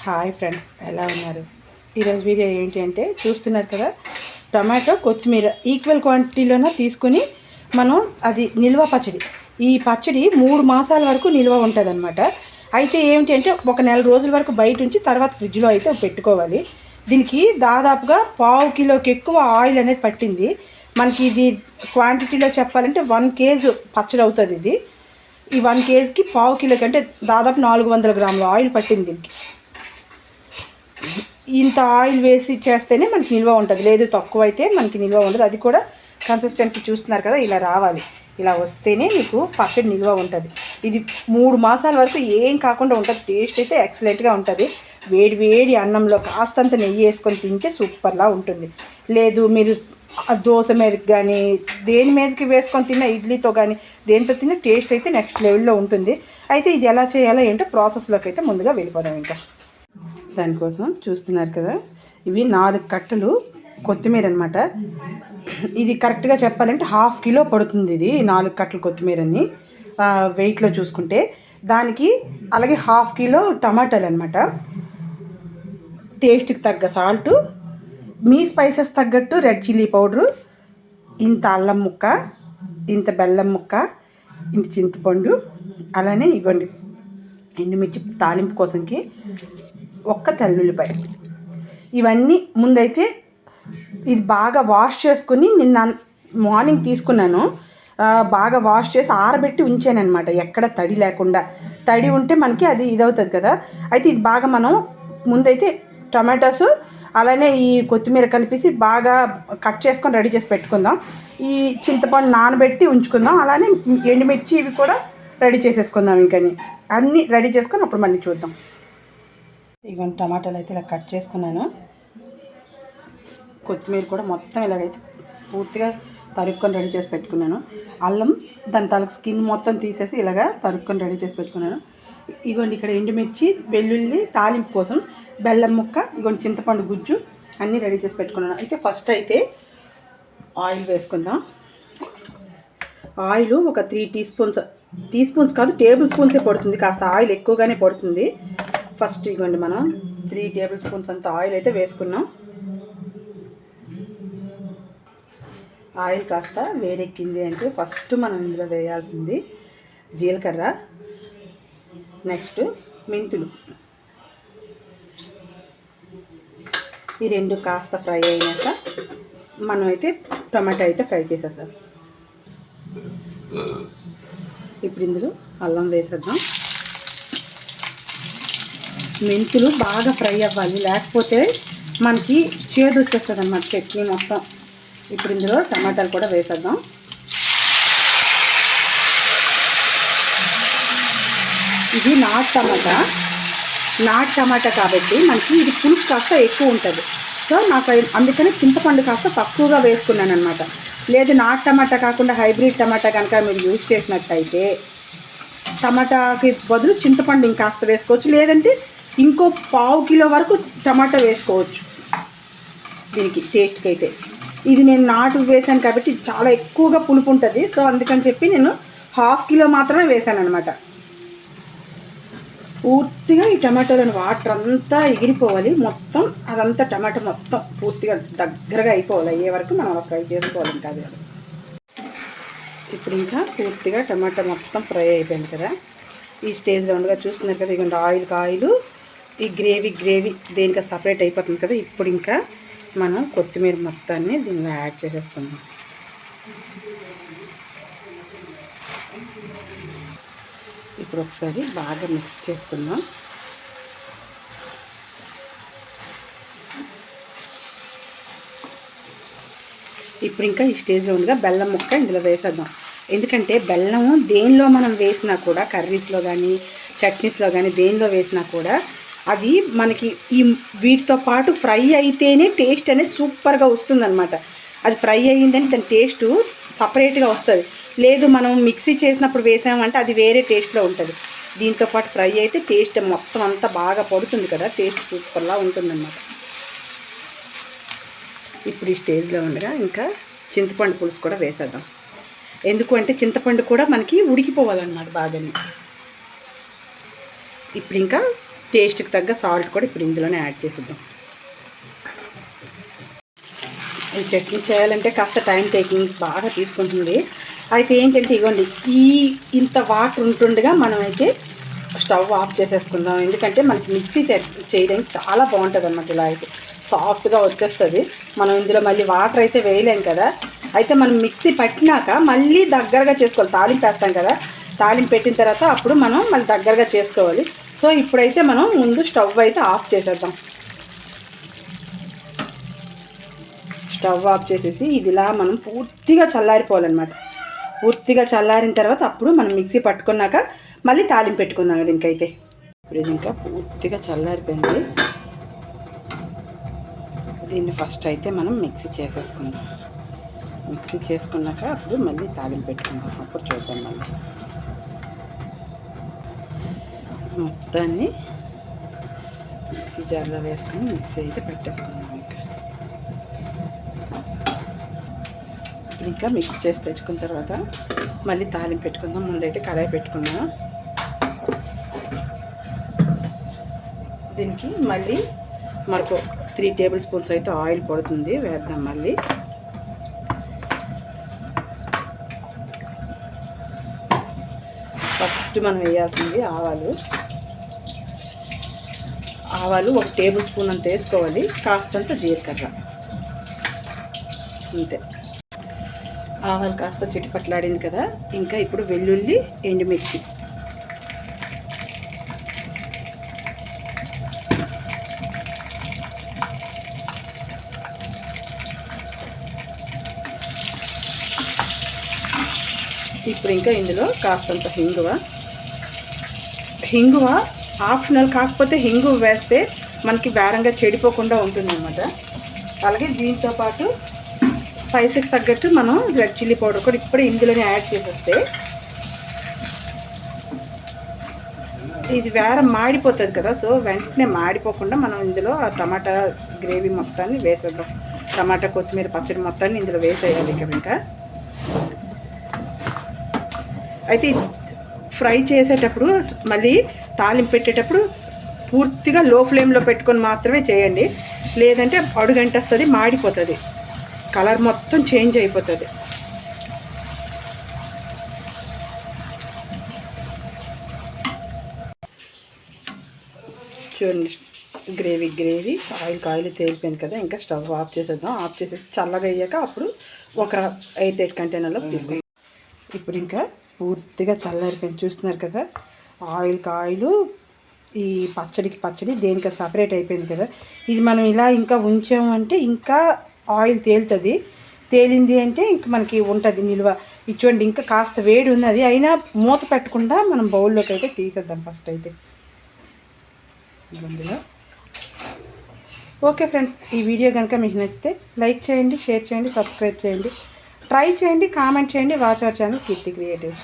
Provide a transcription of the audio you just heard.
Hi friends, ఎలా ఉన్నారు? ఈరోజు వీడియో ఏంటి అంటే చూస్తున్నారు కదా, టమాటో కొత్తిమీర ఈక్వల్ క్వాంటిటీలోనే తీసుకుని మనం అది నిల్వ పచ్చడి. ఈ పచ్చడి 3 మాసాల వరకు నిల్వ ఉంటుంది అనమాట. అయితే ఏమిటి అంటే ఒక నెల రోజుల వరకు బయట ఉంచి తర్వాత ఫ్రిడ్జ్లో అయితే పెట్టుకోవాలి. దీనికి దాదాపుగా 1/2 కిలోకి ఎక్కువ ఆయిల్ అనేది పట్టింది మనకి. ఇది క్వాంటిటీలో చెప్పాలంటే 1 కేజీ పచ్చడి అవుతుంది ఇది. ఈ 1 కేజీకి 1/2 కిలోకి అంటే దాదాపు 400 గ్రాముల ఆయిల్ పట్టింది దీనికి. ఇంత ఆయిల్ వేసి చేస్తేనే మనకి నిల్వ ఉంటుంది, లేదు తక్కువ అయితే మనకి నిల్వ ఉండదు. అది కూడా కన్సిస్టెన్సీ చూస్తున్నారు కదా, ఇలా రావాలి. ఇలా వస్తేనే మీకు పచ్చడి నిల్వ ఉంటుంది. ఇది 3 మాసాల వరకు ఏం కాకుండా ఉంటుంది. టేస్ట్ అయితే ఎక్సలెంట్గా ఉంటుంది. వేడి వేడి అన్నంలో కాస్తంత నెయ్యి వేసుకొని తింటే సూపర్లా ఉంటుంది. లేదు మీరు దోశ మీదకి కానీ దేని మీదకి వేసుకొని తిన్నా, ఇడ్లీతో కానీ దేనితో తిన్నా టేస్ట్ అయితే నెక్స్ట్ లెవెల్లో ఉంటుంది. అయితే ఇది ఎలా చేయాలో ఏంటో ప్రాసెస్లోకి అయితే ముందుగా వెళ్ళిపోదాం. ఇంకా దానికోసం చూస్తున్నారు కదా, ఇవి 4 కట్టలు కొత్తిమీర అనమాట. ఇది కరెక్ట్గా చెప్పాలంటే 1/2 కిలో పడుతుంది ఇది 4 కట్టలు కొత్తిమీరని వెయిట్లో చూసుకుంటే. దానికి అలాగే 1/2 కిలో టమాటాలు అనమాట. టేస్ట్కి తగ్గ సాల్టు, మీ స్పైసెస్ తగ్గట్టు రెడ్ చిల్లీ పౌడరు, ఇంత అల్లం ముక్క, ఇంత బెల్లం ముక్క, ఇంత చింతపండు, అలానే ఇవ్వండి ఎండుమిర్చి తాలింపు కోసంకి, ఒక్క తెల్లుల్లిపాయ. ఇవన్నీ ముందైతే ఇది బాగా వాష్ చేసుకుని నిన్న మార్నింగ్ తీసుకున్నాను. బాగా వాష్ చేసి ఆరబెట్టి ఉంచాను అనమాట, ఎక్కడ తడి లేకుండా. తడి ఉంటే మనకి అది ఇదవుతుంది కదా. అయితే ఇది బాగా మనం ముందైతే టమాటాస్ అలానే ఈ కొత్తిమీర కలిపేసి బాగా కట్ చేసుకొని రెడీ చేసి పెట్టుకుందాం. ఈ చింతపండు నానబెట్టి ఉంచుకుందాం. అలానే ఎండుమిర్చి ఇవి కూడా రెడీ చేసేసుకుందాం. ఇంకని అన్నీ రెడీ చేసుకొని అప్పుడు మళ్ళీ చూద్దాం. ఇవన్నీ టమాటాలు అయితే ఇలా కట్ చేసుకున్నాను. కొత్తిమీర కూడా మొత్తం ఇలాగైతే పూర్తిగా తరుక్కొని రెడీ చేసి పెట్టుకున్నాను. అల్లం దాని తాలూకు స్కిన్ మొత్తం తీసేసి ఇలాగా తరుక్కొని రెడీ చేసి పెట్టుకున్నాను. ఇగోండి ఇక్కడ ఎండుమిర్చి, వెల్లుల్లి తాలింపు కోసం, బెల్లం ముక్క, ఇగోండి చింతపండు గుజ్జు అన్నీ రెడీ చేసి పెట్టుకున్నాను. అయితే ఫస్ట్ అయితే ఆయిల్ వేసుకుందాం. ఆయిల్ ఒక 3 టీ స్పూన్స్ కాదు, టేబుల్ స్పూన్సే పడుతుంది. కాస్త ఆయిల్ ఎక్కువగానే పడుతుంది. ఫస్ట్ ఇవ్వండి మనం 3 టేబుల్ స్పూన్స్ అంత ఆయిల్ అయితే వేసుకున్నాం. ఆయిల్ కాస్త వేడెక్కింది అంటే ఫస్ట్ మనం ఇందులో వేయాల్సింది జీలకర్ర, నెక్స్ట్ మెంతులు. ఈ రెండు కాస్త ఫ్రై అయినాక మనం అయితే టమాటా అయితే ఫ్రై చేసేద్దాం. ఇప్పుడు ఇందులో అల్లం వేసేద్దాం. మెంతులు బాగా ఫ్రై అవ్వాలి, లేకపోతే మనకి చేదు వచ్చేస్తుంది అన్నమాట చట్నీ మొత్తం. ఇప్పుడు ఇందులో టమాటాలు కూడా వేసేద్దాం. ఇది నాటు టమాటా కాబట్టి మనకి ఇది పులుపు కాస్త ఎక్కువ ఉంటుంది. సో నాకు అందుకని చింతపండు కాస్త తక్కువగా వేసుకున్నాను అనమాట. లేదు నాటు టమాటా కాకుండా హైబ్రిడ్ టమాటా కనుక మీరు యూజ్ చేసినట్టయితే టమాటాకి బదులు చింతపండు ఇంకాస్త వేసుకోవచ్చు, లేదంటే ఇంకో 1/2 కిలో వరకు టమాటా వేసుకోవచ్చు దీనికి టేస్ట్కి. అయితే ఇది నేను నాటు వేసాను కాబట్టి చాలా ఎక్కువగా పులుపు ఉంటుంది. సో అందుకని చెప్పి నేను 1/2 కిలో మాత్రమే వేసాను అనమాట. పూర్తిగా ఈ టమాటోలోని వాటర్ అంతా ఎగిరిపోవాలి, మొత్తం అదంతా టమాటా మొత్తం పూర్తిగా దగ్గరగా అయిపోవాలి. అయ్యే వరకు మనం ఫ్రై చేసుకోవాలి. ఇంకా అది ఇప్పుడు ఇంకా పూర్తిగా టమాటా మొత్తం ఫ్రై అయిపోయింది కదా. ఈ స్టేజ్లో ఉండగా చూస్తున్నారు కదా, ఇక ఆయిల్ ఈ గ్రేవీ దేనికా సపరేట్ అయిపోతుంది కదా. ఇప్పుడు ఇంకా మనం కొత్తిమీర మొత్తాన్ని దీనిలో యాడ్ చేసేసుకుందాం. ఇప్పుడు ఒకసారి బాగా మిక్స్ చేసుకుందాం. ఇప్పుడు ఇంకా ఈ స్టేజ్లో ఉండగా బెల్లం ముక్క ఇందులో వేసేద్దాం. ఎందుకంటే బెల్లం దేనిలో మనం వేసినా కూడా, కర్రీస్లో కానీ చట్నీస్లో కానీ దేనిలో వేసినా కూడా అది మనకి ఈ వీటితో పాటు ఫ్రై అయితేనే టేస్ట్ అనేది సూపర్గా వస్తుందన్నమాట. అది ఫ్రై అయ్యిందని దాని టేస్టు సపరేట్గా వస్తుంది. లేదు మనం మిక్సీ చేసినప్పుడు వేసామంటే అది వేరే టేస్ట్లో ఉంటుంది. దీంతో పాటు ఫ్రై అయితే టేస్ట్ మొత్తం అంతా బాగా పడుతుంది కదా, టేస్ట్ సూపర్లా ఉంటుందన్నమాట. ఇప్పుడు ఈ స్టేజ్లో ఉండగా ఇంకా చింతపండు పులుసు కూడా వేసేద్దాం. ఎందుకు అంటే చింతపండు కూడా మనకి ఉడికిపోవాలన్నమాట బాగానే. ఇప్పుడు ఇంకా టేస్ట్కి తగ్గ సాల్ట్ కూడా ఇప్పుడు ఇందులోనే యాడ్ చేసేద్దాం. ఈ చట్నీ చేయాలంటే కాస్త టైం టేకింగ్ బాగా తీసుకుంటుంది. అయితే ఏంటంటే ఇగోండి, ఇంత వాటర్ ఉంటుండగా మనమైతే స్టవ్ ఆఫ్ చేసేసుకుందాం. ఎందుకంటే మనకి మిక్సీ చేయడానికి చాలా బాగుంటుంది అన్నమాట. ఇలా అయితే సాఫ్ట్గా వచ్చేస్తుంది. మనం ఇందులో మళ్ళీ వాటర్ అయితే వేయలేం కదా. అయితే మనం మిక్సీ పట్టినాక మళ్ళీ దగ్గరగా చేసుకోవాలి. తాలింపు వేస్తాం కదా, తాలింపు పెట్టిన తర్వాత అప్పుడు మనం మళ్ళీ దగ్గరగా చేసుకోవాలి. సో ఇప్పుడైతే మనం ముందు స్టవ్ అయితే ఆఫ్ చేసేద్దాం. స్టవ్ ఆఫ్ చేసేసి ఇదిలా మనం పూర్తిగా చల్లారిపోవాలన్నమాట. పూర్తిగా చల్లారిన తర్వాత అప్పుడు మనం మిక్సీ పట్టుకున్నాక మళ్ళీ తాలింపు పెట్టుకుందాం. దీనికైతే ఇప్పుడు ఇది ఇంకా పూర్తిగా చల్లారిపోయింది. దీన్ని ఫస్ట్ అయితే మనం మిక్సీ చేసేసుకుందాం. మిక్సీ చేసుకున్నాక అప్పుడు మళ్ళీ తాలింపు పెట్టుకుందాం. అప్పుడు చూద్దాం. మళ్ళీ మొత్తాన్ని మిక్సీ జార్లో వేసుకొని మిక్సీ అయితే పెట్టేసుకుందాం. ఇంకా మిక్స్ చేసి తెచ్చుకున్న తర్వాత మళ్ళీ తాలింపు పెట్టుకుందాం. ముందైతే కడాయి పెట్టుకుందాం. దీనికి మళ్ళీ మరొక 3 టేబుల్ స్పూన్స్ అయితే ఆయిల్ పడుతుంది, వేద్దాం. మళ్ళీ ఫస్ట్ మనం వేయాల్సింది ఆవాలు. 1 టేబుల్ స్పూన్ అంత వేసుకోవాలి. కాస్తంత జీలకర్ర, అంతే. ఆవాలు కాస్త చిటిపట్లాడింది కదా, ఇంకా ఇప్పుడు వెల్లుల్లి, ఎండుమిర్చి, ఇప్పుడు ఇంకా ఇందులో కాస్తంత హింగువ ఆప్షనల్. కాకపోతే హింగువ వేస్తే మనకి బేరంగా చెడిపోకుండా ఉంటుందన్నమాట. అలాగే దీంతోపాటు స్పైసెస్ తగ్గట్టు మనం రెడ్ చిల్లీ పౌడర్ కూడా ఇప్పుడే ఇందులోనే యాడ్ చేసేస్తే ఇది మాడిపోతుంది కదా. సో వెంటనే మాడిపోకుండా మనం ఇందులో ఆ టమాటా గ్రేవీ మొత్తాన్ని వేసేద్దాం. టమాటా కొత్తిమీర పచ్చడి మొత్తాన్ని ఇందులో వేసేయాలి. ఇంకా అయితే ఫ్రై చేసేటప్పుడు మళ్ళీ తాలింపు పెట్టేటప్పుడు పూర్తిగా లో ఫ్లేమ్లో పెట్టుకొని మాత్రమే చేయండి. లేదంటే అడుగంటేస్తుంది, మాడిపోతుంది, కలర్ మొత్తం చేంజ్ అయిపోతుంది. చూడండి, గ్రేవీ ఆయిల్ తేలిపోయింది కదా. ఇంకా స్టవ్ ఆఫ్ చేసేద్దాం. ఆఫ్ చేసేసి చల్లగా అయ్యాక అప్పుడు ఒక 8 కంటైనర్లో తీసుకుందాం. ఇప్పుడు ఇంకా పూర్తిగా చల్లారిపోయింది, చూస్తున్నారు కదా. ఆయిల్ ఈ పచ్చడి దేనికి సపరేట్ అయిపోయింది కదా. ఇది మనం ఇలా ఇంకా ఉంచామంటే ఇంకా ఆయిల్ తేలింది అంటే ఇంక మనకి ఉంటుంది నిల్వ. ఇది చూడండి, ఇంకా కాస్త వేడి ఉన్నది, అయినా మూత పెట్టకుండా మనం బౌల్లోకి అయితే తీసేద్దాం ఫస్ట్ అయితే. ఓకే ఫ్రెండ్స్, ఈ వీడియో కనుక మీకు నచ్చితే లైక్ చేయండి, షేర్ చేయండి, సబ్స్క్రైబ్ చేయండి, ట్రై చేయండి, కామెంట్ చేయండి. Watch our channel Keerthi creatives.